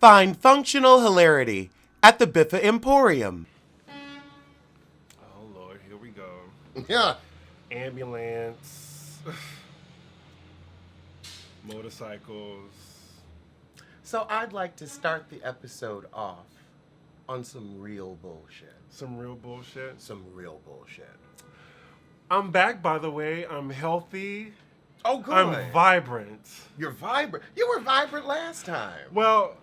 Find functional hilarity at the Biffa Emporium. Oh, Lord, here we go. Yeah. Ambulance. Motorcycles. So I'd like to start the episode off on some real bullshit. Some real bullshit? Some real bullshit. I'm back, by the way. I'm healthy. Oh, good. I'm vibrant. You're vibrant. You were vibrant last time. Well,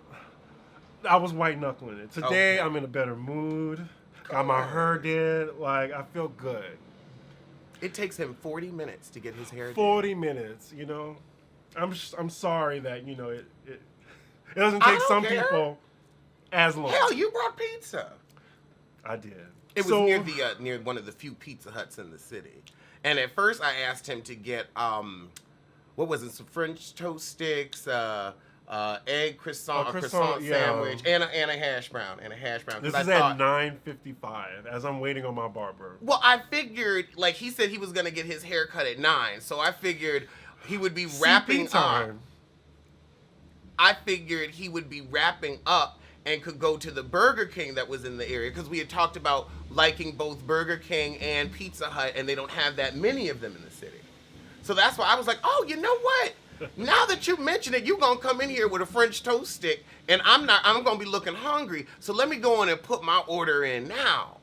I was white knuckling it. Today, Okay. I'm in a better mood. Got my hair did. Like, I feel good. It takes him 40 minutes to get his hair done. 40 minutes, you know? I'm sorry that, you know, it doesn't take some people as long. Hell, you brought pizza. I did. It was near the near one of the few Pizza Huts in the city. And at first I asked him to get what was it, some French toast sticks, egg croissant sandwich, and a hash brown. This is at 9:55 as I'm waiting on my barber. Well, I figured, like, he said he was gonna get his hair cut at 9, so I figured he would be wrapping up. I figured he would be wrapping up and could go to the Burger King that was in the area, because we had talked about liking both Burger King and Pizza Hut, and they don't have that many of them in the city. So that's why I was like, oh, you know what? Now that you mention it, you're going to come in here with a French toast stick, and I'm going to be looking hungry, so let me go in and put my order in now.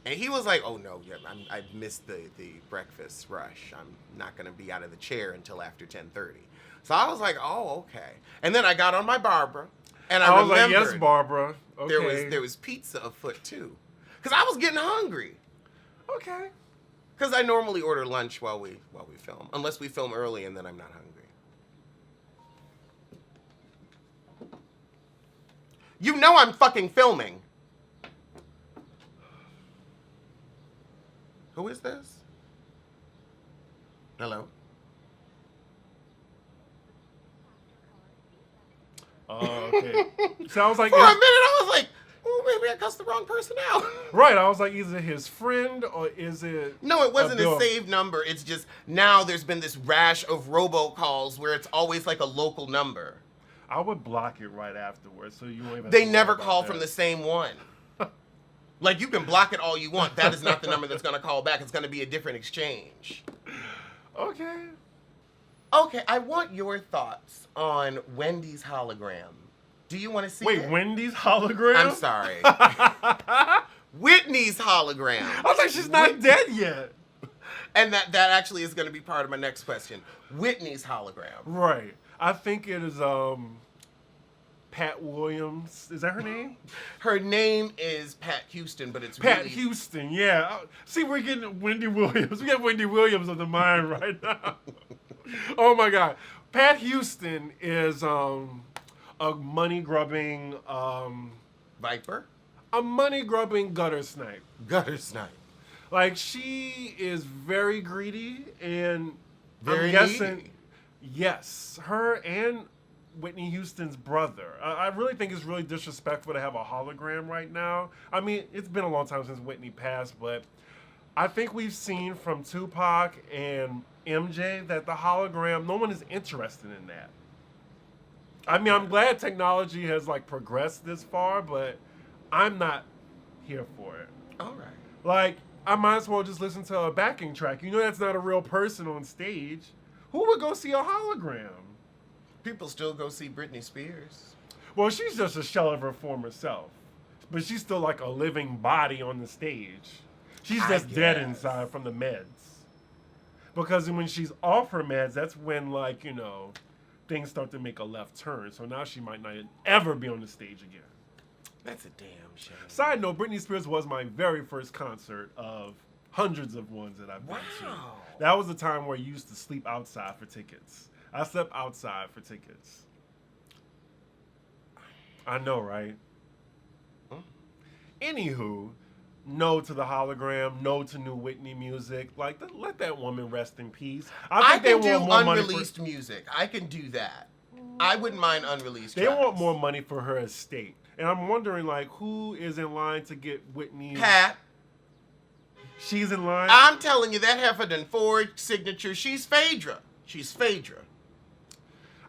And he was like, oh, no, yeah, I missed the breakfast rush. I'm not going to be out of the chair until after 10:30. So I was like, oh, okay. And then I got on my Barbara, and I was like, yes, Barbara. Okay. There was pizza afoot, too. Because I was getting hungry. Okay. Because I normally order lunch while we film. Unless we film early, and then I'm not hungry. You know I'm fucking filming. Who is this? Hello? Oh, okay. Sounds like For a minute, I was like, oh, maybe I cussed the wrong person out. Right, I was like, is it his friend or is it... No, it wasn't a saved number. It's just now there's been this rash of robocalls where it's always like a local number. I would block it right afterwards, so you won't even... They never call from the same one. Like, you can block it all you want. That is not the number that's going to call back. It's going to be a different exchange. Okay. Okay, I want your thoughts on Wendy's hologram. Do you want to see it? Wait, Wendy's hologram? I'm sorry. Whitney's hologram. I was like, she's not dead yet. And that actually is going to be part of my next question. Whitney's hologram. Right. I think it is Pat Williams. Is that her name? Her name is Pat Houston, but it's Pat really... Houston, yeah. See, we're getting Wendy Williams. We got Wendy Williams on the mind right now. Oh, my God. Pat Houston is a money-grubbing... Viper? A money-grubbing gutter snipe. Gutter snipe. Like, she is very greedy, and Very I'm guessing... needy. Yes, her and Whitney Houston's brother. I really think it's really disrespectful to have a hologram right now. I mean, it's been a long time since Whitney passed, but I think we've seen from Tupac and MJ that the hologram, no one is interested in that. I mean, I'm glad technology has like progressed this far, but I'm not here for it. All right. Like, I might as well just listen to a backing track. You know that's not a real person on stage. Who would go see a hologram? People still go see Britney Spears. Well, she's just a shell of her former self. But she's still like a living body on the stage. She's just dead inside from the meds. Because when she's off her meds, that's when, like, you know, things start to make a left turn. So now she might not ever be on the stage again. That's a damn shame. Side note, Britney Spears was my very first concert of hundreds of ones that I've been to. That was the time where you used to sleep outside for tickets. I slept outside for tickets. I know, right? Anywho, no to the hologram, no to new Whitney music. Like, let that woman rest in peace. I can do unreleased music. I can do that. I wouldn't mind unreleased They tracks. want more money for her estate. And I'm wondering, like, who is in line to get Whitney? Pat. She's in line? I'm telling you, that heifer done 4 signatures. She's Phaedra. She's Phaedra.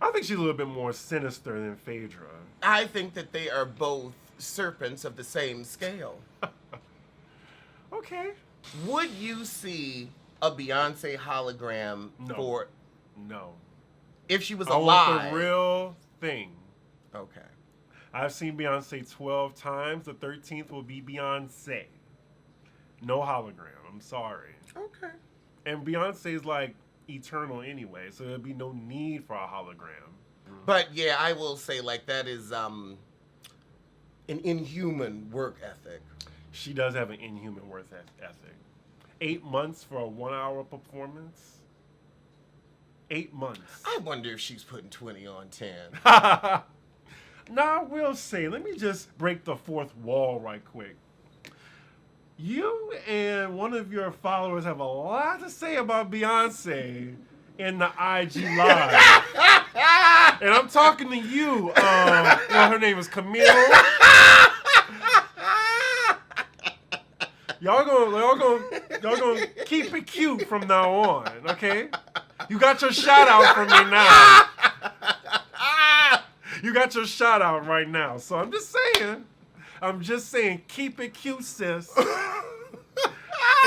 I think she's a little bit more sinister than Phaedra. I think that they are both serpents of the same scale. Okay. Would you see a Beyonce hologram No. No. if she was I alive? want the real thing. Okay. I've seen Beyonce 12 times. The 13th will be Beyonce. No hologram. I'm sorry. Okay. And Beyonce is like eternal anyway, so there'd be no need for a hologram. But yeah, I will say like that is an inhuman work ethic. She does have an inhuman work ethic. 8 months for a 1 hour performance? 8 months. I wonder if she's putting 20 on 10. Now, we'll see. Let me just break the fourth wall right quick. You and one of your followers have a lot to say about Beyonce in the IG Live. And I'm talking to you. Her name is Camille. Y'all gonna keep it cute from now on, okay? You got your shout out from me now. You got your shout out right now. So I'm just saying, keep it cute, sis. And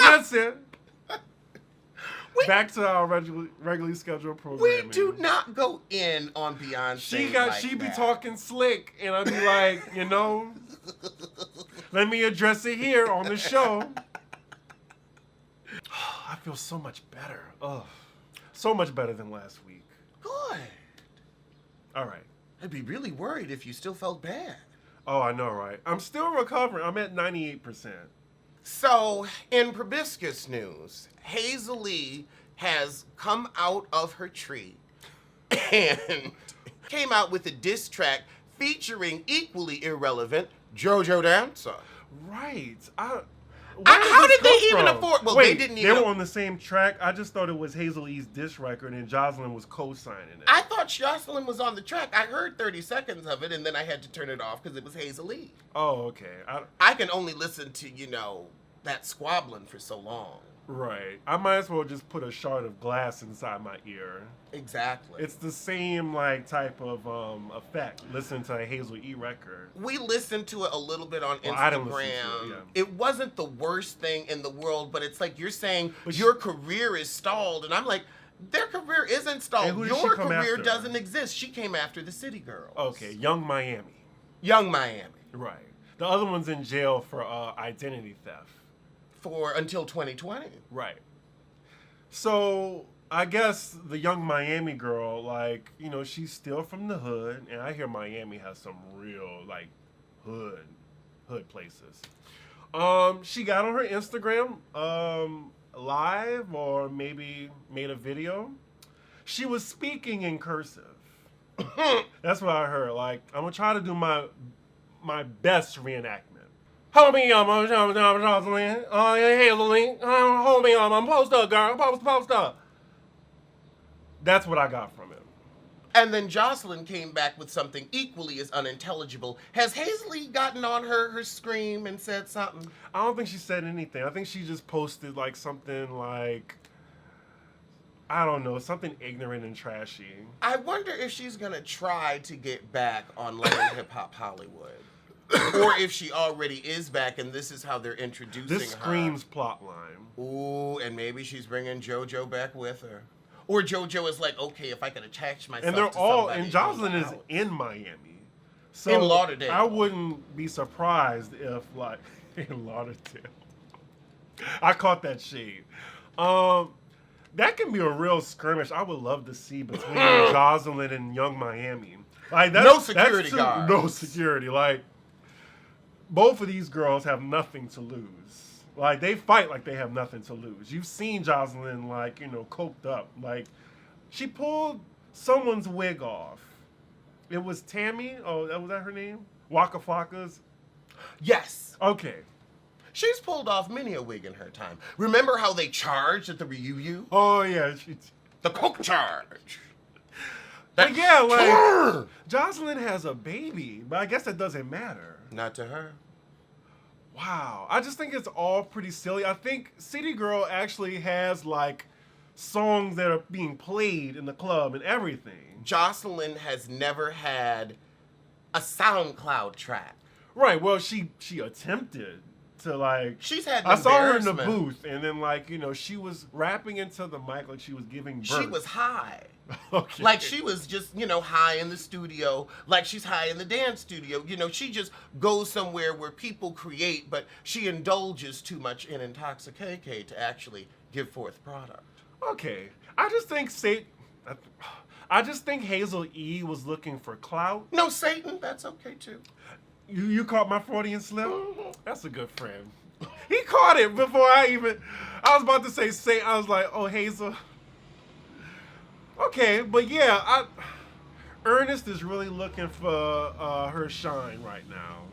that's it. Back to our regularly scheduled programming. We do not go in on Beyonce. She be talking slick, and I be like, let me address it here on the show. I feel so much better. Oh, so much better than last week. Good. All right. I'd be really worried if you still felt bad. Oh, I know, right? I'm still recovering. I'm at 98%. So, in proboscis news, Hazel has come out of her tree and came out with a diss track featuring equally irrelevant JoJo Dancer. Right. How did they even afford? Well, Wait, they didn't they even. were on the same track. I just thought it was Hazel E's diss record, and Joseline was co-signing it. I thought Joseline was on the track. I heard 30 seconds of it, and then I had to turn it off because it was Hazel E. Oh, okay. I can only listen to, that squabbling for so long. Right. I might as well just put a shard of glass inside my ear. Exactly. It's the same type of effect. Listen to a Hazel E record. We listened to it a little bit on Instagram. I didn't listen to it, yeah. It wasn't the worst thing in the world, but it's like you're saying your career is stalled, and I'm like, their career isn't stalled. Your career doesn't exist. She came after the City Girls. Okay, Young Miami. Young Miami. Right. The other one's in jail for identity theft. Until 2020. Right. So I guess the Young Miami girl, she's still from the hood, and I hear Miami has some real hood places. She got on her Instagram live, or maybe made a video. She was speaking in cursive. That's what I heard. I'm gonna try to do my best reenactment. Hold me up, Joseline. Hazeline. Hold me up, I'm post up, girl. Post up. That's what I got from it. And then Joseline came back with something equally as unintelligible. Has Hazel gotten on her scream and said something? I don't think she said anything. I think she just posted something I don't know, something ignorant and trashy. I wonder if she's gonna try to get back on Love and Hip Hop Hollywood. Or if she already is back and this is how they're introducing her. This screams plotline. Ooh, and maybe she's bringing JoJo back with her. Or JoJo is like, okay, if I can attach myself and they're to all, somebody. and Joseline is in Miami. So in Lauderdale. I wouldn't be surprised if, in Lauderdale. I caught that shade. That can be a real skirmish I would love to see between Joseline and Young Miami. No security guards. No security. Both of these girls have nothing to lose. They fight like they have nothing to lose. You've seen Joseline, coked up. She pulled someone's wig off. It was Tammy. Oh, was that her name? Waka Flocka's? Yes. Okay. She's pulled off many a wig in her time. Remember how they charged at the reunion? Oh, yeah. The coke charge. But yeah, Joseline has a baby, but I guess that doesn't matter. Not to her. Wow. I just think it's all pretty silly. I think City Girl actually has, songs that are being played in the club and everything. Joseline has never had a SoundCloud track. Right. Well, she attempted to like. She's had. I saw her in the booth, and then like she was rapping into the mic like she was giving birth. She was high. Okay. Like she was just high in the studio, like she's high in the dance studio. She just goes somewhere where people create, but she indulges too much in intoxication to actually give forth product. Okay. I just think Hazel E was looking for clout. No, Satan, that's okay too. You caught my Freudian slip? That's a good friend. He caught it before I was about to say Satan. I was like, oh, Hazel. Okay, but yeah, Ernest is really looking for her shine right now.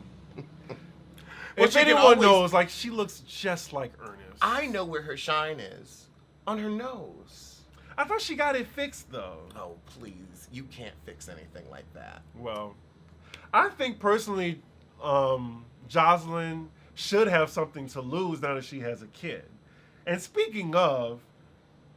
Well, if anyone knows, like, she looks just like Ernest. I know where her shine is. On her nose. I thought she got it fixed, though. Oh, please. You can't fix anything like that. Well, I think personally, Joseline should have something to lose now that she has a kid. And speaking of,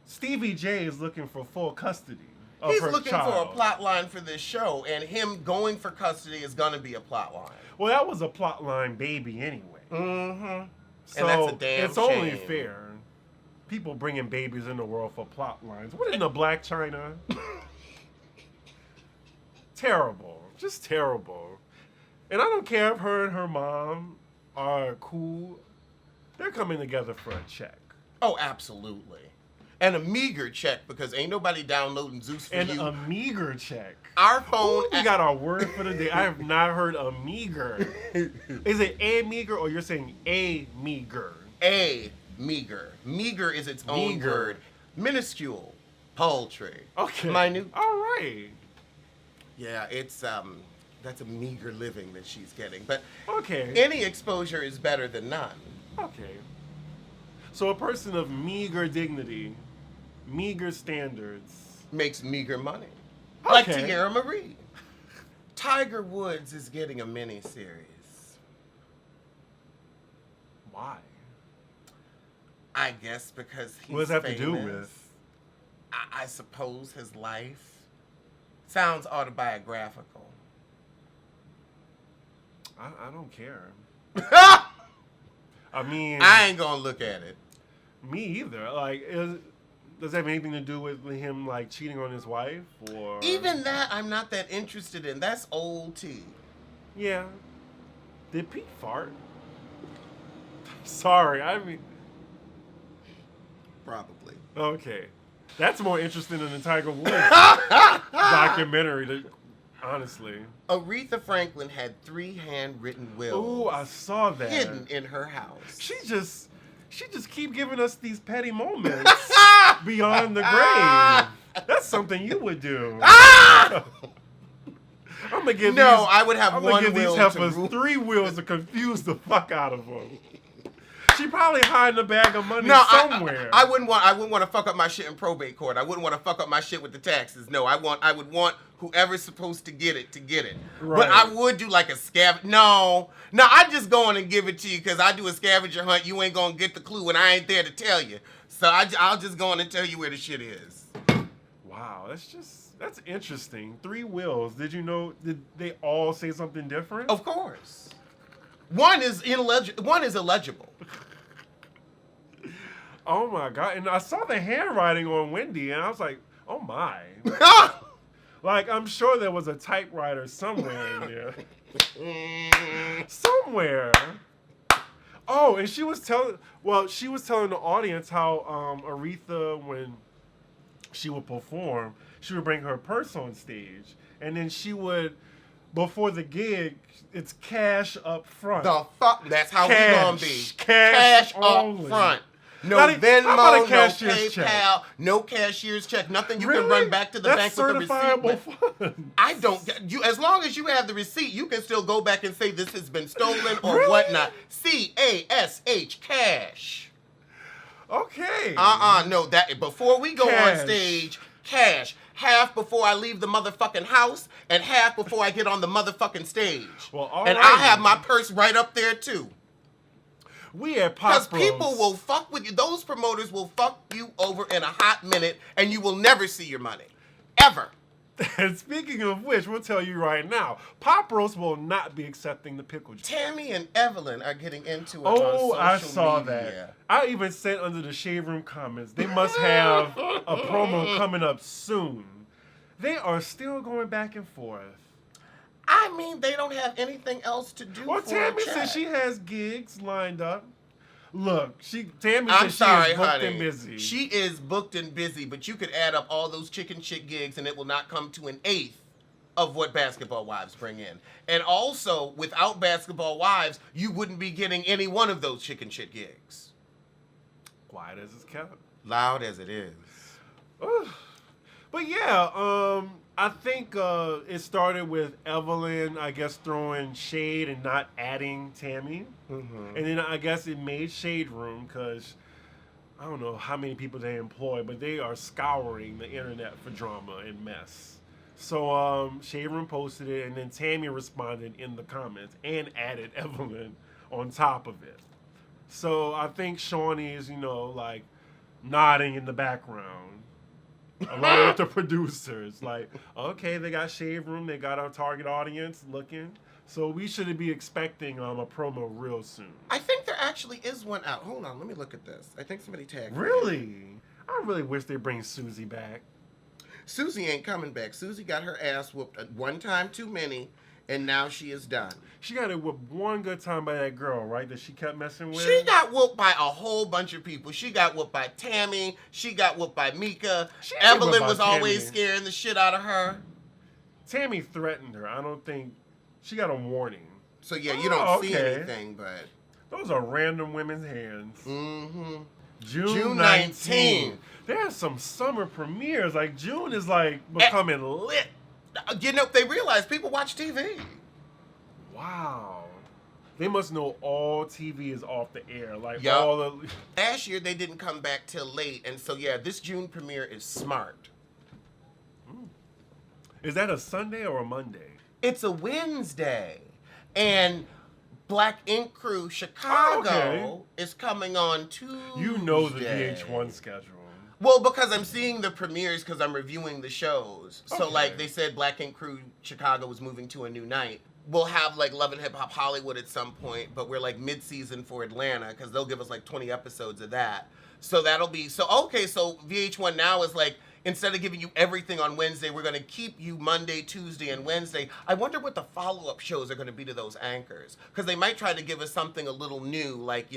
Stevie J is looking for full custody of her child. He's looking for a plot line for this show, and him going for custody is going to be a plot line. Well, that was a plot line baby anyway. Mm-hmm. So and that's a damn it's shame. only fair. People bringing babies in the world for plot lines. What in the Black China? Terrible. Just terrible. And I don't care if her and her mom are cool. They're coming together for a check. Oh, absolutely. And a meager check, because ain't nobody downloading Zeus for you. And a meager check. Our phone... Ooh, we got our word for the day. I have not heard a meager. Is it a meager or you're saying a meager? A meager. Meager is its own word. Minuscule. Paltry. Okay. Minute. All right. Yeah, it's that's a meager living that she's getting. But okay. Any exposure is better than none. Okay. So a person of meager dignity, meager standards, makes meager money. Okay. Like Tierra Marie. Tiger Woods is getting a mini-series. Why? I guess because he's What does that have famous. to do with? I suppose his life sounds autobiographical. I don't care. I mean... I ain't gonna look at it. Me either. Like, does that have anything to do with him, like, cheating on his wife? Or Even that, I'm not that interested in. That's old tea. Yeah. Did Pete fart? Sorry, I mean... Probably. Okay. That's more interesting than the Tiger Woods documentary, honestly. Aretha Franklin had 3 handwritten wills. Ooh, I saw that. Hidden in her house. She just keep giving us these petty moments beyond the grave. That's something you would do. I'm gonna give I would have I'm one gonna give will these heifers to 3 wheels to confuse the fuck out of them. She probably hiding a bag of money somewhere. I wouldn't want to fuck up my shit in probate court. I wouldn't want to fuck up my shit with the taxes. No, I would want whoever's supposed to get it. Right. But I would do like a scavenger. No, I just go on and give it to you because I do a scavenger hunt. You ain't gonna get the clue and I ain't there to tell you. So I'll just go on and tell you where the shit is. Wow, that's interesting. 3 wills. Did you know? Did they all say something different? Of course. One is illegible. Oh my God. And I saw the handwriting on Wendy and I was like, oh my. Like, I'm sure there was a typewriter somewhere in there. Somewhere. Oh, and she was telling the audience how Aretha, when she would perform, she would bring her purse on stage. And then she would, before the gig, it's cash up front. The fuck? That's how we gonna be. Cash up front. No Venmo, no PayPal, no cashier's check, nothing you can run back to the bank with the receipt. I don't get you. As long as you have the receipt, you can still go back and say this has been stolen or whatnot. CASH, cash. Okay. No, that before we go on stage, cash. Half before I leave the motherfucking house, and half before I get on the motherfucking stage. Well, all and right. I'll have my purse right up there too. We at Pop Because people will fuck with you. Those promoters will fuck you over in a hot minute, and you will never see your money. Ever. And speaking of which, we'll tell you right now, Pop Roast will not be accepting the pickle juice. Tammy and Evelyn are getting into it on Oh, social I saw media. that. I even said under the Shade Room comments, they must have a promo coming up soon. They are still going back and forth. I mean, they don't have anything else to do. Well, for Tammy a says check. she has gigs lined up. Look, Tammy I'm says sorry, she is booked honey. and busy. She is booked and busy, but you could add up all those chicken shit gigs and it will not come to an eighth of what Basketball Wives bring in. And also, without Basketball Wives, you wouldn't be getting any one of those chicken shit gigs. Quiet as it's kept. Loud as it is. But yeah, I think it started with Evelyn, I guess, throwing shade and not adding Tammy. Mm-hmm. And then I guess it made Shade Room because I don't know how many people they employ, but they are scouring the internet for drama and mess. So Shade Room posted it, and then Tammy responded in the comments and added Evelyn on top of it. So I think Shawnee is, like nodding in the background. Along with the producers. Like, okay, they got Shade Room, they got our target audience looking. So we should be expecting a promo real soon. I think there actually is one out. Hold on, let me look at this. I think somebody tagged me. Really? I really wish they bring Susie back. Susie ain't coming back. Susie got her ass whooped one time too many, and now she is done. She got it whooped one good time by that girl, right? That she kept messing with. She got whooped by a whole bunch of people. She got whooped by Tammy. She got whooped by Mika. Evelyn was always scaring the shit out of her. Tammy threatened her. I don't think she got a warning. So yeah, you don't see anything, but those are random women's hands. Mm-hmm. June 19th. There's some summer premieres. Like June is like becoming lit. They realize people watch TV. Wow. They must know all TV is off the air. Like Yep. all the. Last year they didn't come back till late, and so yeah, this June premiere is smart. Is that a Sunday or a Monday? It's a Wednesday, and Black Ink Crew Chicago is coming on Tuesday. You know the VH1 schedule. Well, because I'm seeing the premieres because I'm reviewing the shows. So, like, they said Black Ink Crew Chicago was moving to a new night. We'll have, like, Love and Hip Hop Hollywood at some point, but we're, like, mid-season for Atlanta because they'll give us, like, 20 episodes of that. So that'll be... So VH1 now is, like, instead of giving you everything on Wednesday, we're going to keep you Monday, Tuesday, and Wednesday. I wonder what the follow-up shows are going to be to those anchors. Because they might try to give us something a little new, like,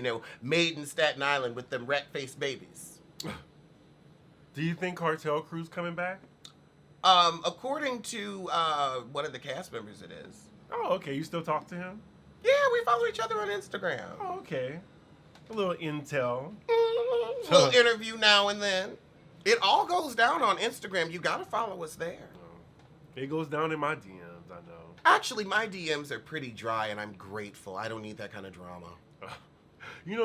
Made in Staten Island with them rat-faced babies. Do you think Cartel Crew's coming back? According to one of the cast members, it is. Oh, okay. You still talk to him? Yeah, we follow each other on Instagram. Oh, okay. A little intel. Mm-hmm. We'll interview now and then. It all goes down on Instagram. You gotta follow us there. It goes down in my DMs, I know. Actually, my DMs are pretty dry, and I'm grateful. I don't need that kind of drama.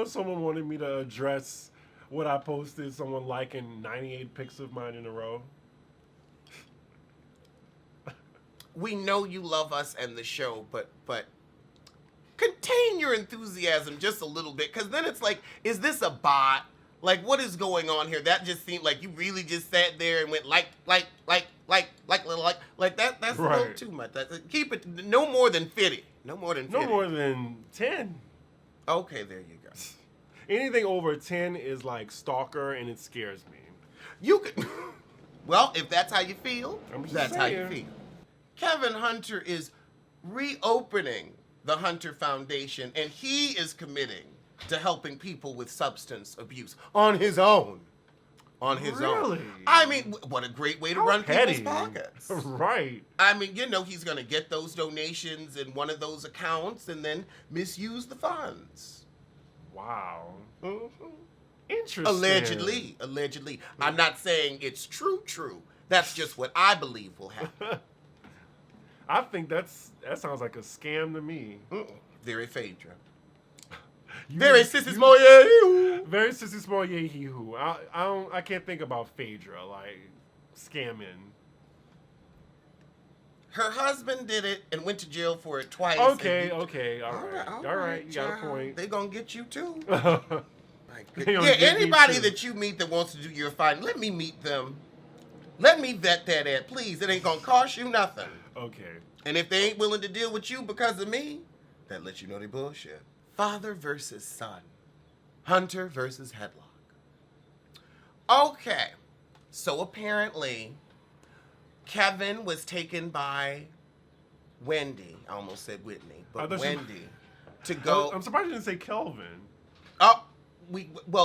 Someone wanted me to address what I posted, someone liking 98 pics of mine in a row. We know you love us and the show, but contain your enthusiasm just a little bit, because then it's like, is this a bot? Like, what is going on here? That just seemed like you really just sat there and went like that. That's a little too much. Keep it no more than 50. No more than 50. No more than 10. Okay, there you go. Anything over 10 is like stalker, and it scares me. You could. Well, if that's how you feel, that's how you saying. feel. Kevin Hunter is reopening the Hunter Foundation, and he is committing to helping people with substance abuse on his own. On his own. I mean, what a great way to run people's pockets. Right. I mean, he's going to get those donations in one of those accounts and then misuse the funds. Wow. Mm-hmm. Interesting. Allegedly. I'm not saying it's true. That's just what I believe will happen. I think that sounds like a scam to me. Very Phaedra. Very Sissy Small Yahoo. Very Sissy Small Yahoo. I can't think about Phaedra, like, scamming. Her husband did it and went to jail for it twice. Okay, all right. You got a point. They're going to get you too. Anybody that you meet that wants to do your fighting, let me meet them. Let me vet that ad, please. It ain't gonna cost you nothing. Okay. And if they ain't willing to deal with you because of me, that lets you know they bullshit. Father versus son. Hunter versus Headlock. Okay. So apparently, Kevin was taken by Wendy. I almost said Whitney, but Wendy. To go. I'm surprised you didn't say Kelvin. Oh,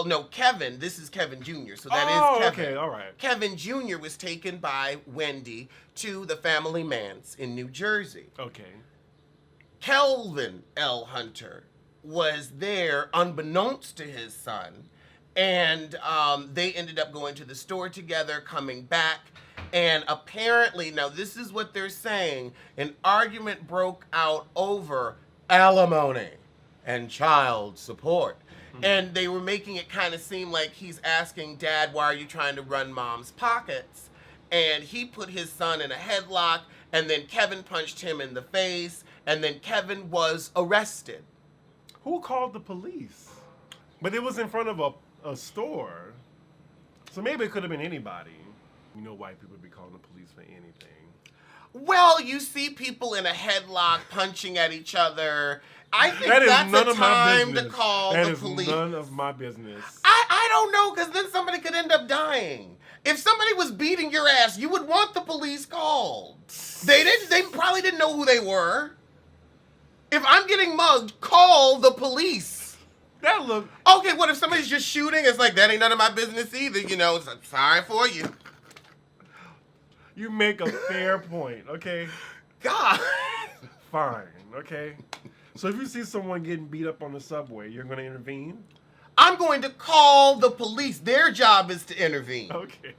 no, Kevin. This is Kevin Jr. So that is Kevin. Okay, all right. Kevin Jr. was taken by Wendy to the family manse in New Jersey. Okay. Kelvin L. Hunter was there unbeknownst to his son, and they ended up going to the store together, coming back, and apparently, now this is what they're saying, an argument broke out over alimony and child support. And they were making it kind of seem like he's asking Dad, why are you trying to run Mom's pockets? And he put his son in a headlock, and then Kevin punched him in the face, and then Kevin was arrested. Who called the police? But it was in front of a store. So maybe it could have been anybody. You know, white people be calling the police for anything. Well, you see people in a headlock punching at each other. I think that's the time to call the police. That is none of my business. I don't know, because then somebody could end up dying. If somebody was beating your ass, you would want the police called. They probably didn't know who they were. If I'm getting mugged, call the police. That look... Okay, what if somebody's just shooting? It's like, that ain't none of my business either, you know. So, sorry for you. You make a fair point, okay? God. Fine, okay? So if you see someone getting beat up on the subway, you're going to intervene? I'm going to call the police. Their job is to intervene. Okay.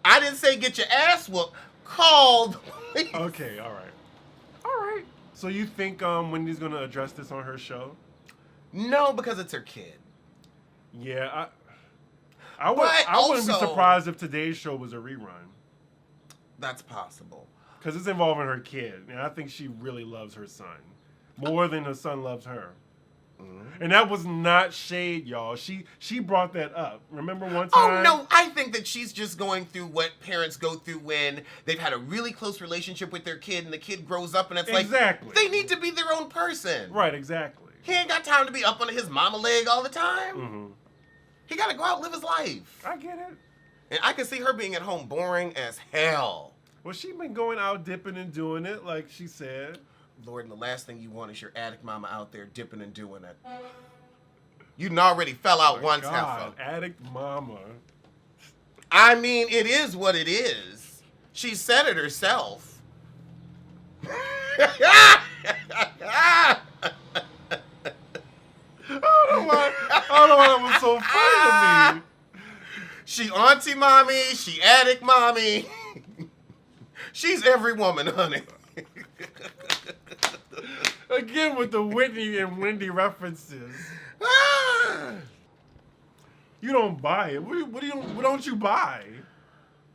I didn't say get your ass whooped. Call the police. Okay, all right. All right. So you think Wendy's going to address this on her show? No, because it's her kid. Yeah, I wouldn't be surprised if today's show was a rerun. That's possible. Because it's involving her kid, and I think she really loves her son. More than her son loves her. And that was not shade, y'all. She brought that up. Remember one time? Oh, no. I think that she's just going through what parents go through when they've had a really close relationship with their kid and the kid grows up and it's like, they need to be their own person. Right, exactly. He ain't got time to be up under his mama leg all the time. He got to go out and live his life. I get it. And I can see her being at home boring as hell. Well, she been going out dipping and doing it, like she said. Lord, and the last thing you want is your addict mama out there dipping and doing it. You already fell out once, heifer. Addict mama. I mean, it is what it is. She said it herself. I don't know why that was so funny to me. She auntie mommy, she addict mommy. She's every woman, honey. Again with the Whitney and Wendy references. You don't buy it. What don't you buy?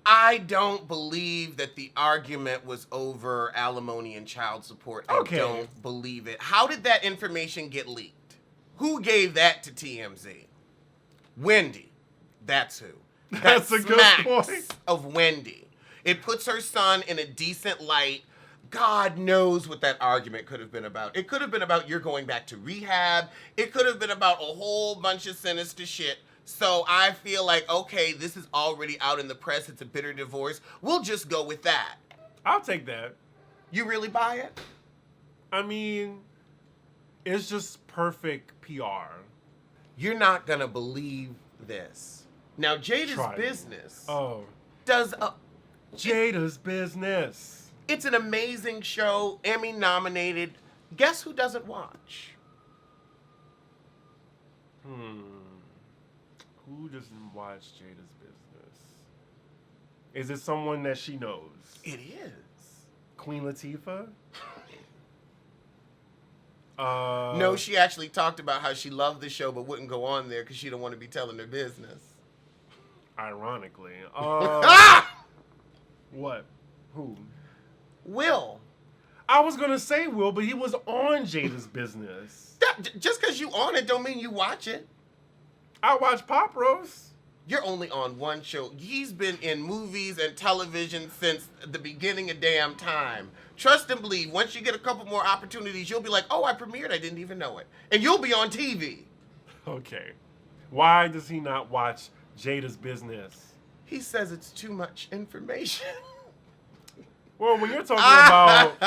I don't believe that the argument was over alimony and child support. I don't believe it. How did that information get leaked? Who gave that to TMZ? Wendy. That's who. That's a good point. Of Wendy. It puts her son in a decent light. God knows what that argument could have been about. It could have been about you're going back to rehab. It could have been about a whole bunch of sinister shit. So I feel like, okay, this is already out in the press. It's a bitter divorce. We'll just go with that. I'll take that. You really buy it? I mean, it's just perfect PR. You're not going to believe this. Now, Jada's Business does a... Jada's Business. It's an amazing show, Emmy nominated. Guess who doesn't watch? Who doesn't watch Jada's Business? Is it someone that she knows? It is. Queen Latifah? No, she actually talked about how she loved the show but wouldn't go on there because she don't want to be telling her business. Ironically. What? Who? Will. I was going to say Will, but he was on Jada's Business. Just because you on it don't mean you watch it. I watch Pop Roast. You're only on one show. He's been in movies and television since the beginning of damn time. Trust and believe, once you get a couple more opportunities, you'll be like, oh, I premiered, I didn't even know it. And you'll be on TV. Okay. Why does he not watch Jada's Business? He says it's too much information. Well, when you're talking about...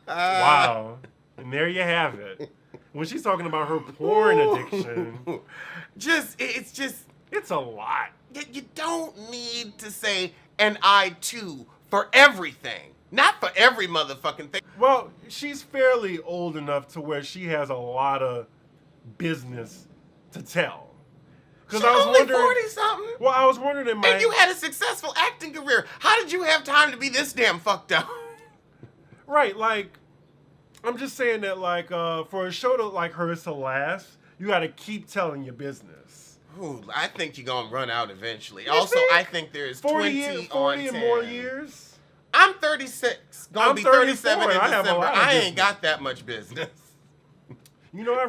wow. And there you have it. When she's talking about her porn addiction... It's a lot. You don't need to say, and I too, for everything. Not for every motherfucking thing. Well, she's fairly old enough to where she has a lot of business to tell. She's only 40-something. Well, I was wondering... And you had a successful acting career. How did you have time to be this damn fucked up? Right, like, I'm just saying that, like, for a show like hers to last, you got to keep telling your business. Ooh, I think you're going to run out eventually. You Also, think? I think there's 40 and more years? I'm 36. Gonna be 37 in December. I ain't got that much business. You know,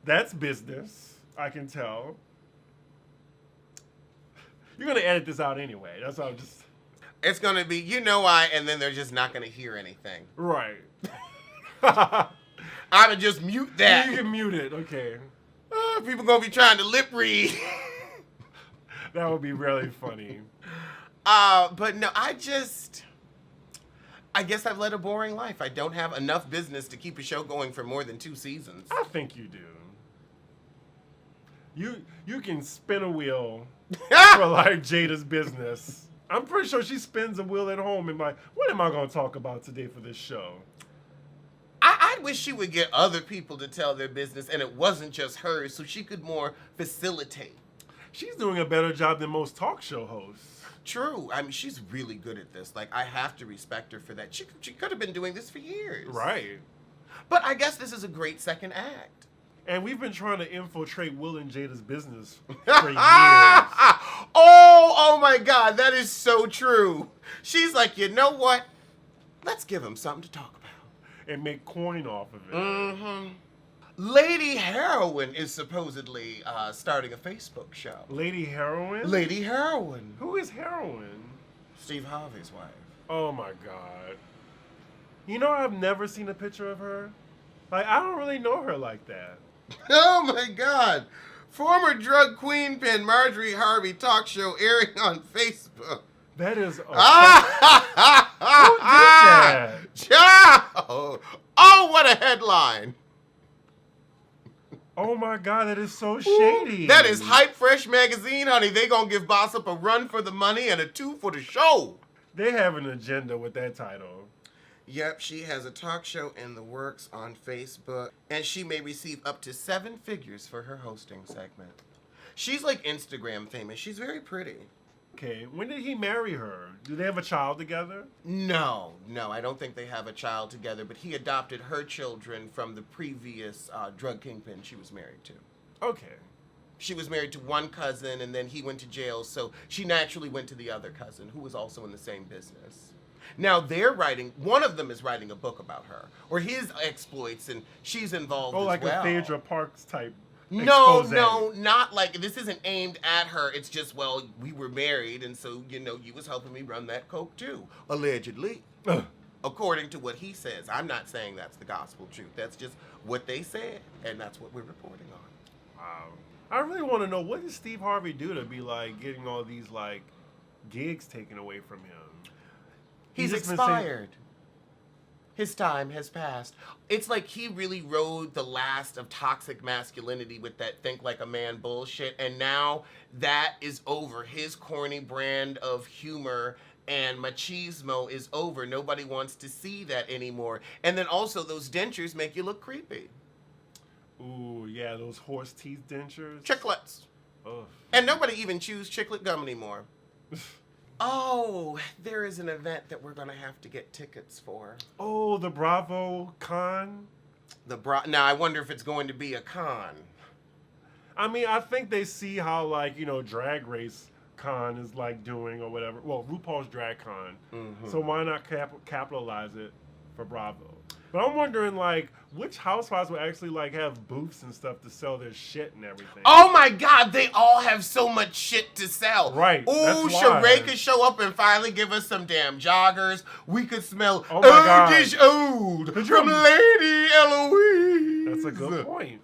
that's business, I can tell. You're going to edit this out anyway. That's how I'm just... It's going to be, you know why, and then they're just not going to hear anything. Right. I would just mute that. You can mute it, okay. People going to be trying to lip read. That would be really funny. But no, I guess I've led a boring life. I don't have enough business to keep a show going for more than 2 seasons. I think you do. You can spin a wheel for like Jada's Business. I'm pretty sure she spins a wheel at home and like, what am I going to talk about today for this show? I wish she would get other people to tell their business and it wasn't just hers so she could more facilitate. She's doing a better job than most talk show hosts. True. I mean, she's really good at this. Like, I have to respect her for that. She could have been doing this for years. Right. But I guess this is a great second act. And we've been trying to infiltrate Will and Jada's business for years. Oh my God, that is so true. She's like, you know what? Let's give him something to talk about. And make coin off of it. Mm-hmm. Lady Heroin is supposedly starting a Facebook show. Lady Heroin? Lady Heroin. Who is Heroin? Steve Harvey's wife. Oh my God. You know, I've never seen a picture of her. Like, I don't really know her like that. Oh my God. Former drug queen pin Marjorie Harvey talk show airing on Facebook. That is... Who did that? Oh, what a headline. Oh my God, that is so shady. Ooh, that is Hype Fresh Magazine, honey. They gonna give Bossip a run for the money and a 2 for the show. They have an agenda with that title. Yep, she has a talk show in the works on Facebook, and she may receive up to 7 figures for her hosting segment. She's like Instagram famous. She's very pretty. Okay, when did he marry her? Do they have a child together? No, I don't think they have a child together, but he adopted her children from the previous drug kingpin she was married to. Okay. She was married to one cousin, and then he went to jail, so she naturally went to the other cousin, who was also in the same business. Now one of them is writing a book about her, or his exploits, and she's involved as well. Oh, like a Phaedra Parks type. No, not like, this isn't aimed at her. It's just, well, we were married, and so, you was helping me run that coke too, allegedly. According to what he says. I'm not saying that's the gospel truth. That's just what they said, and that's what we're reporting on. Wow. I really want to know, what did Steve Harvey do to be, like, getting all these, like, gigs taken away from him? He's expired. His time has passed. It's like he really rode the last of toxic masculinity with that think like a man bullshit, and now that is over. His corny brand of humor and machismo is over. Nobody wants to see that anymore. And then also, those dentures make you look creepy. Ooh, yeah, those horse teeth dentures. Chiclets. Ugh. And nobody even chews chiclet gum anymore. Oh, there is an event that we're going to have to get tickets for. Oh, the BravoCon? Now, I wonder if it's going to be a con. I mean, I think they see how, like, Drag Race Con is, like, doing or whatever. Well, RuPaul's Drag Con. Mm-hmm. So why not capitalize it for Bravo? But I'm wondering, like, which housewives would actually, like, have booths and stuff to sell their shit and everything? Oh my God, they all have so much shit to sell. Right. Ooh, Sheree could show up and finally give us some damn joggers. We could smell oldish old from Lady Eloise. That's a good point.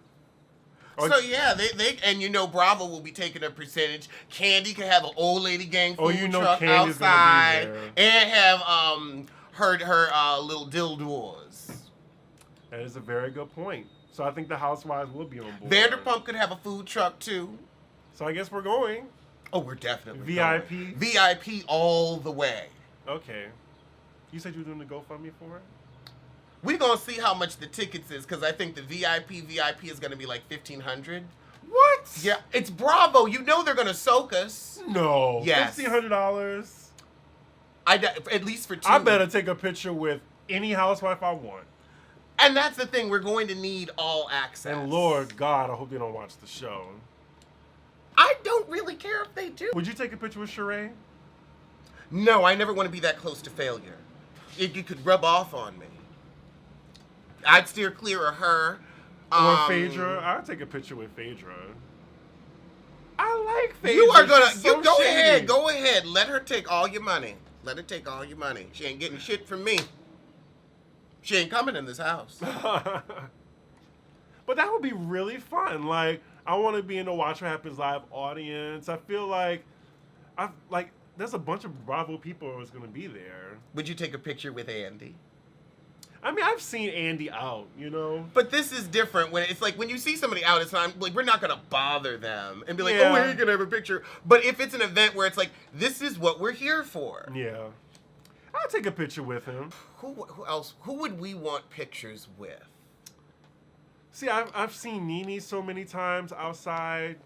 So yeah, they and you know Bravo will be taking a percentage. Candy could have an old lady gang food truck Candy's outside, gonna be there. and have her little dildos. That is a very good point. So I think the housewives will be on board. Vanderpump could have a food truck too. So I guess we're going. Oh, we're definitely VIP. Going. VIP all the way. Okay. You said you were doing the GoFundMe for it? We're going to see how much the tickets is, because I think the VIP is going to be like $1,500. What? Yeah, it's Bravo. You know they're going to soak us. No. Yes. $1,500. At least for 2. I better take a picture with any housewife I want. And that's the thing. We're going to need all access. And Lord God, I hope they don't watch the show. I don't really care if they do. Would you take a picture with Sheree? No, I never want to be that close to failure. You could rub off on me. I'd steer clear of her. Or Phaedra. I'd take a picture with Phaedra. I like Phaedra. You are gonna. So You go shady. ahead. Go ahead. Let her take all your money. Let her take all your money. She ain't getting shit from me. She ain't coming in this house. But that would be really fun. Like, I want to be in the Watch What Happens Live audience. I feel like, there's a bunch of Bravo people who's gonna be there. Would you take a picture with Andy? I mean, I've seen Andy out, you know. But this is different. When it's like when you see somebody out, it's not like we're not gonna bother them and be like, Yeah. "Oh, hey, can I have a picture?" But if it's an event where it's like, "This is what we're here for," Yeah, I'll take a picture with him. who else? Who would we want pictures with? See, I've seen Nene so many times outside.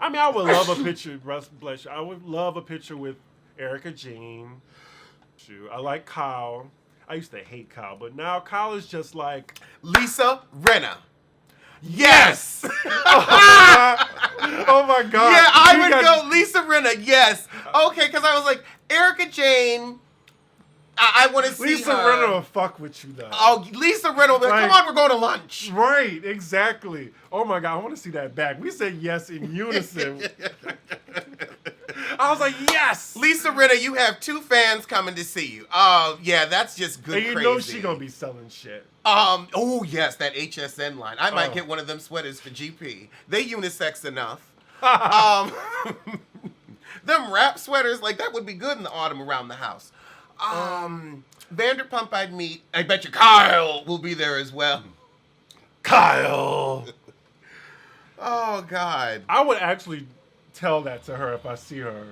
I mean, I would love a picture. Russ, bless you. I would love a picture with Erica Jane. Shoot, I like Kyle. I used to hate Kyle, but now Kyle is just like Lisa Rinna. Yes. Oh my God. Yeah, I would go Lisa Rinna. Yes. Okay, because I was like Erica Jane. I want to see Lisa her. Rinna will fuck with you though. Oh, Lisa Rinna will be like, come on, we're going to lunch. Right, exactly. Oh my God, I want to see that back. We said yes in unison. I was like, yes. Lisa Rinna, you have 2 fans coming to see you. Oh, yeah, that's just good. And you know she gonna be selling shit. Oh yes, that HSN line. I might get one of them sweaters for GP. They unisex enough. Them wrap sweaters, like that would be good in the autumn around the house. Vanderpump I'd meet. I bet you Kyle will be there as well. Kyle. Oh God. I would actually tell that to her if I see her.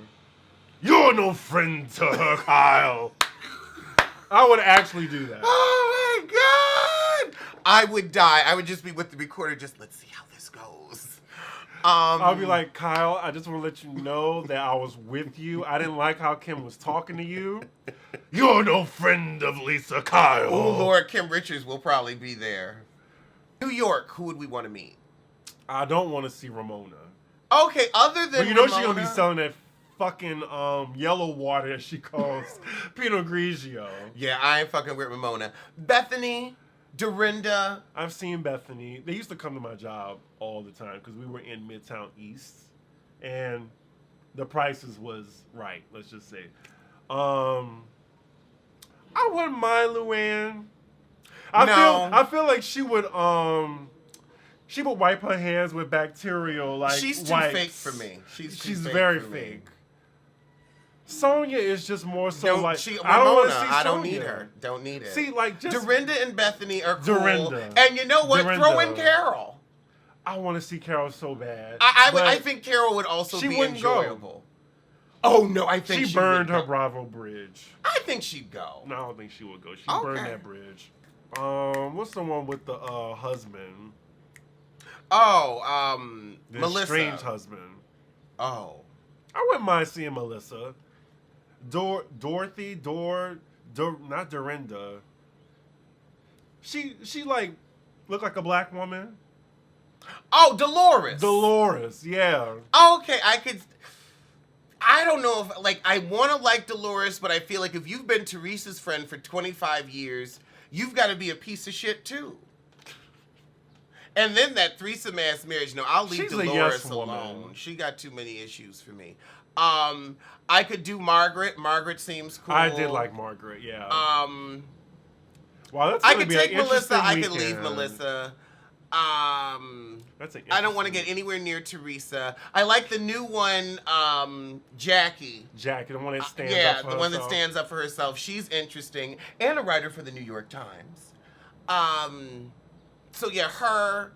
You're no friend to her, Kyle. I would actually do that. Oh my God. I would die. I would just be with the recorder. Just let's see how this goes. I'll be like, Kyle, I just want to let you know that I was with you. I didn't like how Kim was talking to you. You're no friend of Lisa, Kyle. Oh Lord, Kim Richards will probably be there. New York, who would we want to meet? I don't want to see Ramona. Okay, other than But you know Ramona, she's going to be selling that fucking yellow water, as she calls Pinot Grigio. Yeah, I ain't fucking with Ramona. Bethany, Dorinda. I've seen Bethany. They used to come to my job all the time because we were in Midtown East. And the prices was right, let's just say. I wouldn't mind Luann. I feel like she would wipe her hands with bacterial like she's too wipes. fake for me. She's very for me. fake. Sonya is just more so Don't, like Ramona, I don't want to see I don't Sonya. need her. Don't need it. See, like just Dorinda and Bethany are cool. Dorinda. And you know what? Dorinda. Throw in Carol. I want to see Carol so bad. I think Carol would also she be wouldn't enjoyable. Oh no, I think she burned would her go. Bravo bridge. I think she'd go. No, I don't think she would go. She Okay. burned that bridge. What's the one with the husband? Oh, The Melissa. strange husband. Oh. I wouldn't mind seeing Melissa. Dorothy, not Dorinda. She like looked like a black woman. Oh, Dolores. Dolores, yeah. Okay, I don't know if, like, I want to like Dolores, but I feel like if you've been Teresa's friend for 25 years, you've got to be a piece of shit too. And then that threesome ass marriage. No, I'll leave She's Dolores a yes alone. woman. She got too many issues for me. I could do Margaret. Margaret seems cool. I did like Margaret, yeah. Wow, that's I gonna could be take an Melissa. I interesting could leave weekend. Melissa. That's an I don't want to interesting- get anywhere near Teresa. I like the new one, Jackie. Jackie, the one that stands Yeah, up for the one that herself. stands up for herself. She's interesting, and a writer for the New York Times. So yeah, her.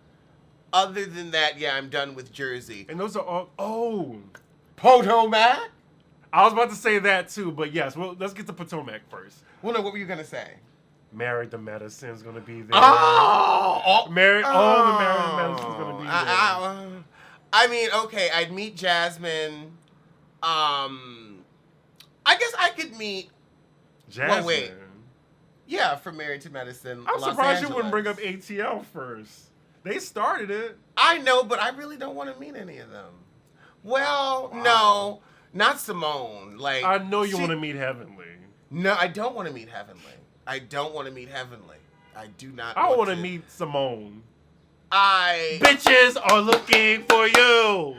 Other than that, yeah, I'm done with Jersey. And those are all. Oh, Potomac? I was about to say that too, but yes. Well, let's get to Potomac first. Well, no, what were you gonna say? Married to Medicine's gonna be there. Oh, all the Married to Medicine's gonna be there. I mean, okay, I'd meet Jasmine. I guess I could meet. Jasmine. Well, wait. Yeah, from Married to Medicine. I'm Los surprised you Angeles. wouldn't bring up ATL first. They started it. I know, but I really don't want to meet any of them. Well, Wow. no, not Simone. Like I know you want to meet Heavenly. No, I don't want to meet Heavenly. I don't want to meet Heavenly. I do not. I want to meet Simone. Bitches are looking for you.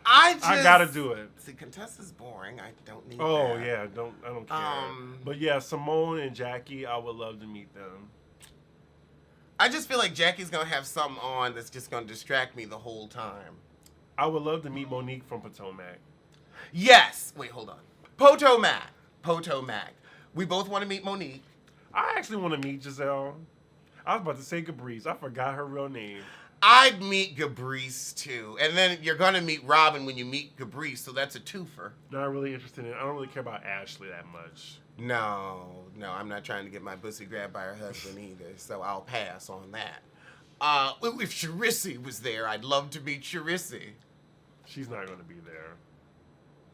I gotta do it. See, Contessa's boring. I don't need. Oh that. yeah, I don't care. But yeah, Simone and Jackie, I would love to meet them. I just feel like Jackie's gonna have something on that's just gonna distract me the whole time. I would love to meet Monique from Potomac. Yes. Wait, hold on. Potomac. We both want to meet Monique. I actually want to meet Giselle. I was about to say Cabrice. I forgot her real name. I'd meet Gabrice too, and then you're gonna meet Robin when you meet Gabrice, so that's a twofer. Not really interested in. I don't really care about Ashley that much. No, I'm not trying to get my pussy grabbed by her husband either, so I'll pass on that. If Charisse was there, I'd love to meet Charisse. She's not going to be there.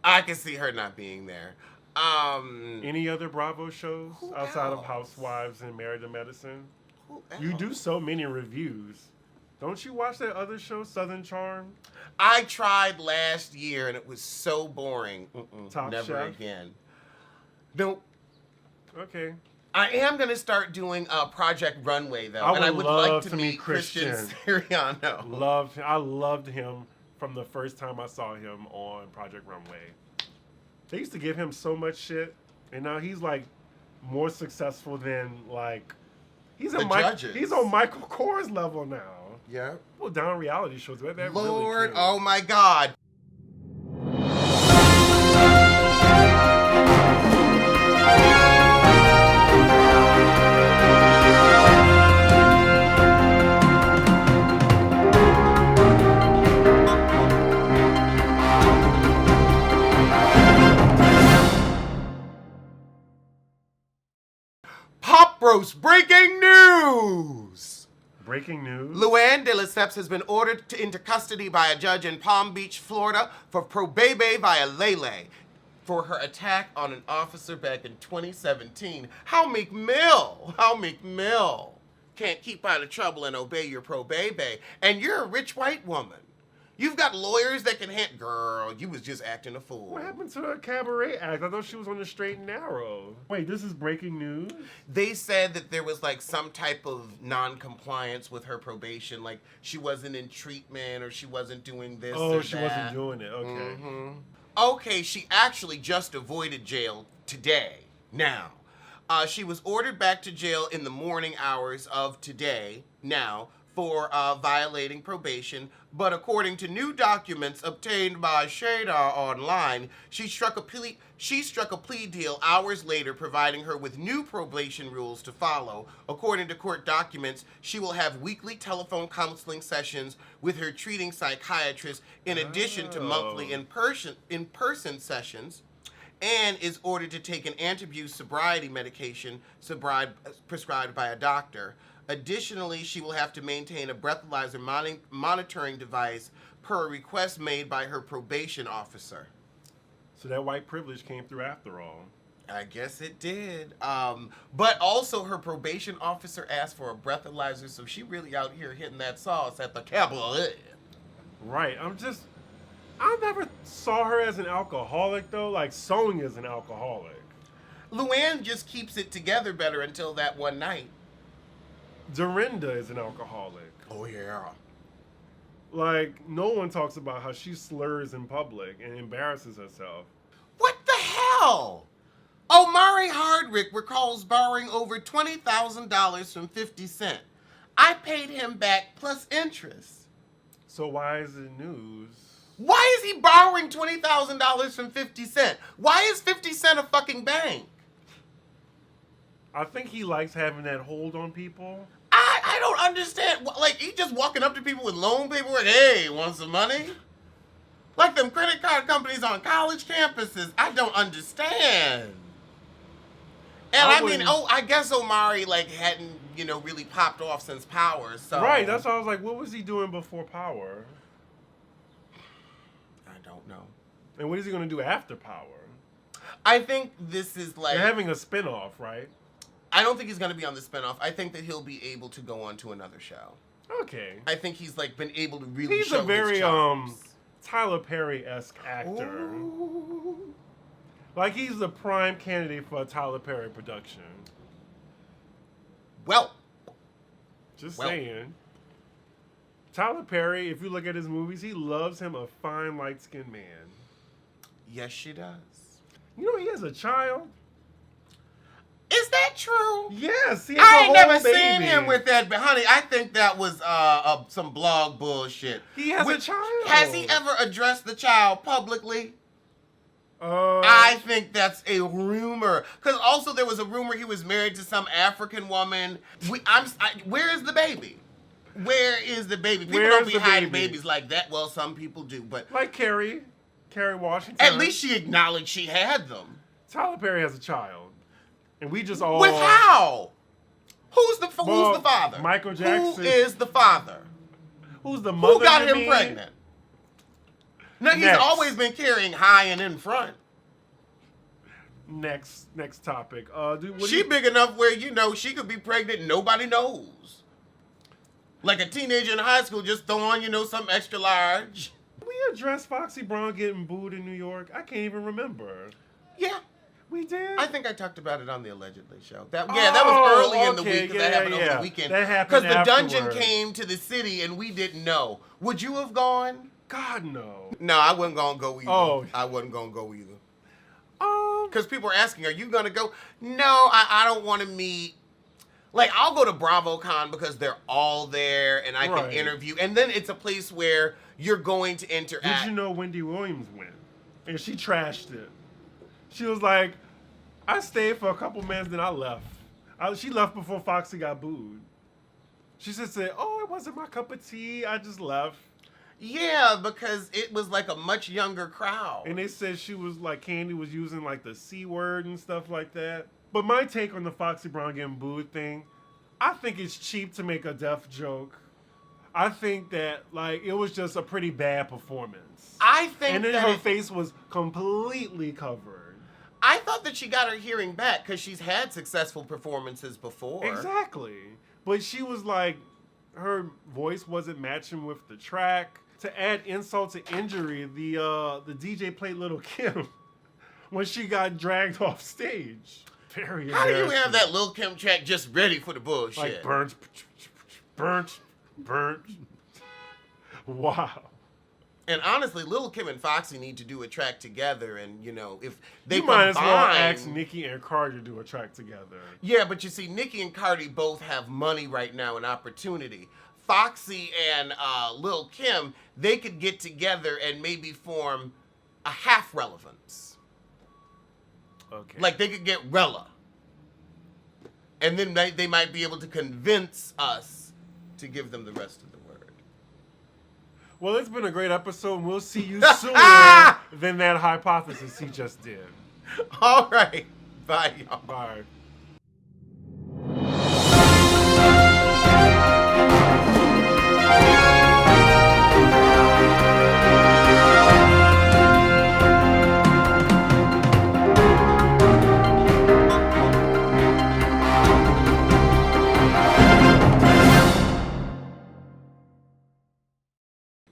I can see her not being there. Any other Bravo shows outside of else? Housewives and Married to Medicine? Who You do else? so many reviews. Don't you watch that other show, Southern Charm? I tried last year and it was so boring. Top Never Chef? again. Nope. Okay. I am gonna start doing Project Runway though, I and I would would like love to to meet meet Christian Christian. Siriano. I loved him from the first time I saw him on Project Runway. They used to give him so much shit, and now he's like more successful than like he's The judges. He's on Michael Kors level now. Yeah. Well, down reality shows. That Lord, really cute. oh my God. Pop roast breaking news. Breaking news. Luann de Lesseps has been ordered into custody by a judge in Palm Beach, Florida for probebe via Lele for her attack on an officer back in 2017. How Meek Mill. Can't keep out of trouble and obey your probebe. And you're a rich white woman. You've got lawyers that can girl, you was just acting a fool. What happened to her cabaret act? I thought she was on the straight and narrow. Wait, this is breaking news? They said that there was like some type of non-compliance with her probation, like she wasn't in treatment or she wasn't doing this or She that. wasn't doing it. Okay. Okay, she actually just avoided jail today. Now, she was ordered back to jail in the morning hours of today, now, for violating probation, but according to new documents obtained by Jada online, she struck a plea deal hours later, providing her with new probation rules to follow. According to court documents, she will have weekly telephone counseling sessions with her treating psychiatrist in addition to monthly in-person sessions, and is ordered to take an anti-abuse sobriety medication prescribed by a doctor. Additionally, she will have to maintain a breathalyzer monitoring device per a request made by her probation officer. So that white privilege came through after all. I guess it did. But also her probation officer asked for a breathalyzer, so she really out here hitting that sauce at the cabaret. Right. I never saw her as an alcoholic though. Like Sonya is an alcoholic. Luann just keeps it together better until that one night. Dorinda is an alcoholic. Oh, yeah. Like, no one talks about how she slurs in public and embarrasses herself. What the hell? Marjorie Harvey recalls borrowing over $20,000 from 50 Cent. I paid him back plus interest. So why is it news? Why is he borrowing $20,000 from 50 Cent? Why is 50 Cent a fucking bank? I think he likes having that hold on people. I don't understand. Like, he just walking up to people with loan paperwork. Hey, want some money? Like them credit card companies on college campuses. I don't understand. And I guess Omari like hadn't, really popped off since Power. So right, that's why I was like, what was he doing before Power? I don't know. And what is he going to do after Power? I think this is like... They're having a spinoff, right? I don't think he's going to be on the spinoff. I think that he'll be able to go on to another show. Okay. I think he's like been able to really he's show a very his chops. Tyler Perry-esque actor. Ooh. Like he's the prime candidate for a Tyler Perry production. Well. Just saying. Tyler Perry, if you look at his movies, he loves him a fine, light-skinned man. Yes, she does. You know he has a child? Is that true? Yes. He has I a ain't whole never baby. seen him with that, but honey, I think that was some blog bullshit. He has a child. Has he ever addressed the child publicly? I think that's a rumor. Because also there was a rumor he was married to some African woman. Where is the baby? Where is the baby? People don't be hiding babies like that. Well, some people do, but... Like Kerry Washington. At least she acknowledged she had them. Tyler Perry has a child. And we just all... With how? Who's the father? Michael Jackson. Who is the father? Who's the mother? Who got him pregnant? No, he's always been carrying high and in front. Next topic. She big enough where, she could be pregnant and nobody knows. Like a teenager in high school just throw on, some extra large. Did we address Foxy Brown getting booed in New York? I can't even remember. Yeah. We did? I think I talked about it on the Allegedly show. That was early in the week because that happened over the weekend. That happened because the dungeon came to the city and we didn't know. Would you have gone? God, no. No, I wasn't going to go either. Oh. I wasn't going to go either. Because people are asking, are you going to go? No, I don't want to meet. Like, I'll go to BravoCon because they're all there and I can interview. And then it's a place where you're going to interact. Did you know Wendy Williams went? And she trashed it. She was like, I stayed for a couple minutes, then I left. She left before Foxy got booed. She just said, it wasn't my cup of tea. I just left. Yeah, because it was like a much younger crowd. And they said she was like, Candy was using like the C word and stuff like that. But my take on the Foxy Brown getting booed thing, I think it's cheap to make a death joke. I think that like it was just a pretty bad performance. And then her face was completely covered. I thought that she got her hearing back because she's had successful performances before. Exactly. But she was like, her voice wasn't matching with the track. To add insult to injury, the DJ played Lil' Kim when she got dragged off stage. Very How do you have that Lil' Kim track just ready for the bullshit? Like burnt. Wow. And honestly, Lil' Kim and Foxy need to do a track together, and if they might as well ask Nicki and Cardi to do a track together. Yeah, but you see, Nicki and Cardi both have money right now and opportunity. Foxy and Lil' Kim, they could get together and maybe form a half relevance. Okay. Like they could get Rella, and then they might be able to convince us to give them the rest of the word. Well, it's been a great episode, and we'll see you sooner than that hypothesis he just did. All right. Bye, y'all. Bye.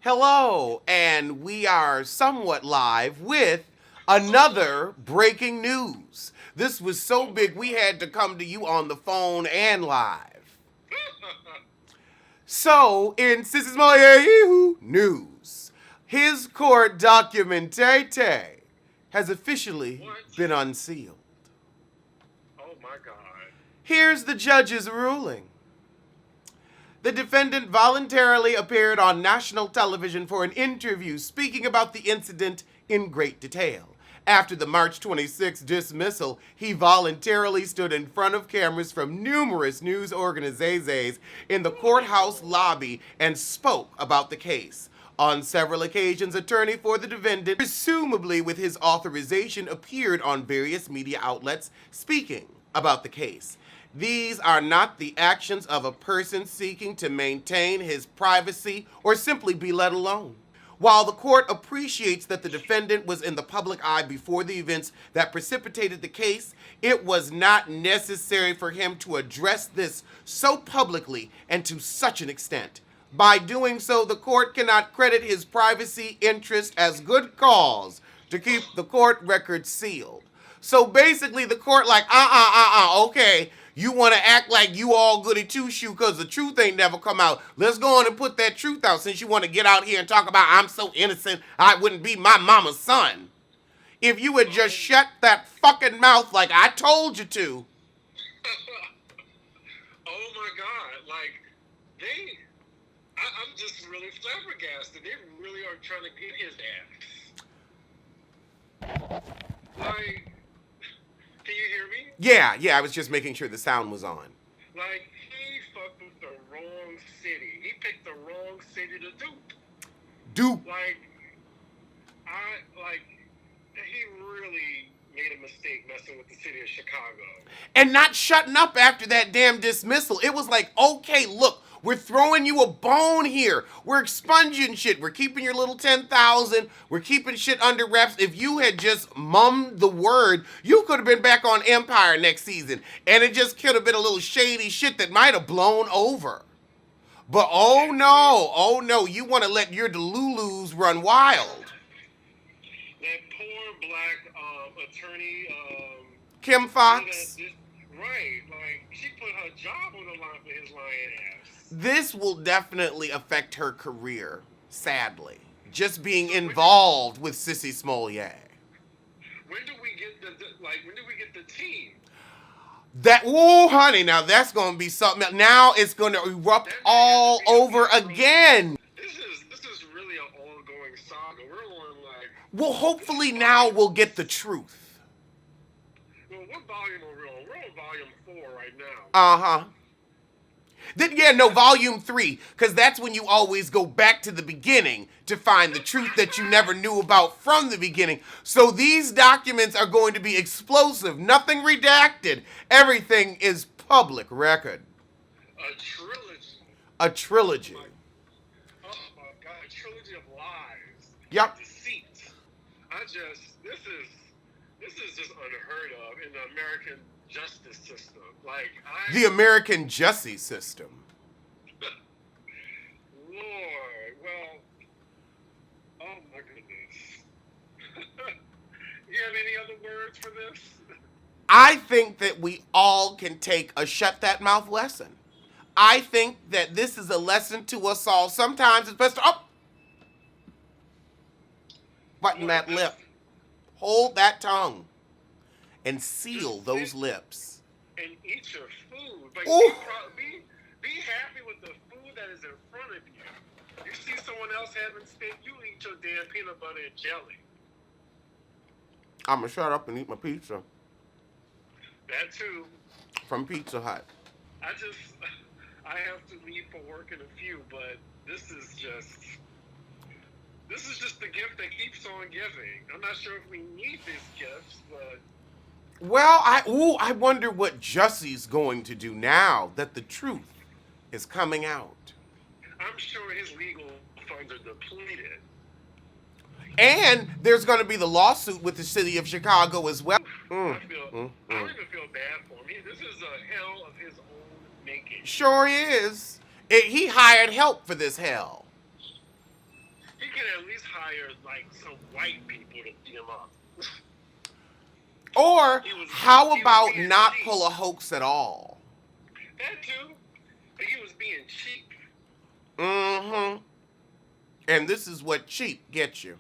Hello, and we are somewhat live with another breaking news. This was so big we had to come to you on the phone and live. So, in Sissy Smollett news, his court documentate has officially been unsealed. Oh my God. Here's the judge's ruling. The defendant voluntarily appeared on national television for an interview speaking about the incident in great detail. After the March 26 dismissal, he voluntarily stood in front of cameras from numerous news organizations in the courthouse lobby and spoke about the case. On several occasions, attorney for the defendant, presumably with his authorization, appeared on various media outlets speaking about the case. These are not the actions of a person seeking to maintain his privacy or simply be let alone. While the court appreciates that the defendant was in the public eye before the events that precipitated the case, it was not necessary for him to address this so publicly and to such an extent. By doing so, the court cannot credit his privacy interest as good cause to keep the court record sealed. So basically the court like, okay, you want to act like you all goody two-shoe because the truth ain't never come out. Let's go on and put that truth out since you want to get out here and talk about I'm so innocent, I wouldn't be my mama's son. If you would just shut that fucking mouth like I told you to. Oh my God, like, I'm just really flabbergasted. They really are trying to get his ass. Like, can you hear me? Yeah, I was just making sure the sound was on. Like, he fucked with the wrong city. He picked the wrong city to dupe. Dupe. He really made a mistake messing with the city of Chicago. And not shutting up after that damn dismissal. It was like, okay, look, we're throwing you a bone here. We're expunging shit. We're keeping your little 10,000. We're keeping shit under wraps. If you had just mummed the word, you could have been back on Empire next season. And it just could have been a little shady shit that might have blown over. But oh no, you want to let your Delulus run wild. That poor black attorney, Kim Fox. Right, like, she put her job on the line for his lying ass. This will definitely affect her career, sadly. Just being involved with Sissy Smollett. When do we get the team? Honey, now that's going to be something. Now it's going to erupt all over again. This is really an ongoing saga. We're on well, hopefully now we'll get the truth. Well, what volume are we on? We're on volume 4 right now. Uh-huh. Volume 3, because that's when you always go back to the beginning to find the truth that you never knew about from the beginning. So these documents are going to be explosive. Nothing redacted. Everything is public record. A trilogy. A trilogy. Oh my God, a trilogy of lies. Yep. Deceit. This is just unheard of in the American justice system. The American justice system. Lord, well, oh my goodness. You have any other words for this? I think that we all can take a shut that mouth lesson. I think that this is a lesson to us all. Sometimes it's best to button that lip. Hold that tongue. And seal those lips. And eat your food. Like, be happy with the food that is in front of you. You see someone else having steak, you eat your damn peanut butter and jelly. I'm going to shut up and eat my pizza. That too. From Pizza Hut. I have to leave for work in a few, but this is just the gift that keeps on giving. I'm not sure if we need these gifts, but... Well, I wonder what Jussie's going to do now that the truth is coming out. I'm sure his legal funds are depleted. And there's going to be the lawsuit with the city of Chicago as well. I don't even feel bad for him. This is a hell of his own making. Sure is. He hired help for this hell. He could at least hire, some white people to beat him up. Or how about not pull a hoax at all? That too. But he was being cheap. And this is what cheap gets you.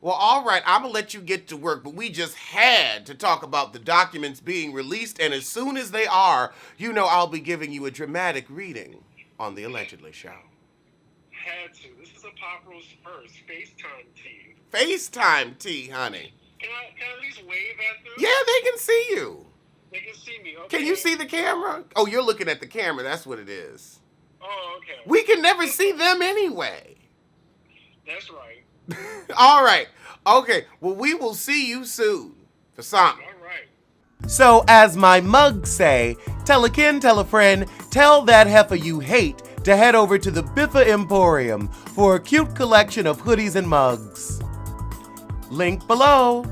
Well, all right, I'm going to let you get to work, but we just had to talk about the documents being released, and as soon as they are, you know I'll be giving you a dramatic reading on the Allegedly Show. Had to. This is a Pop Rose first. FaceTime tea. FaceTime tea, honey. Can I at least wave at them? Yeah, they can see you. They can see me, okay. Can you see the camera? Oh, you're looking at the camera. That's what it is. Oh, okay. We can never see them anyway. That's right. All right. Okay. Well, we will see you soon for something. All right. So, as my mugs say, tell a kin, tell a friend, tell that heifer you hate to head over to the Biffa Emporium for a cute collection of hoodies and mugs. Link below.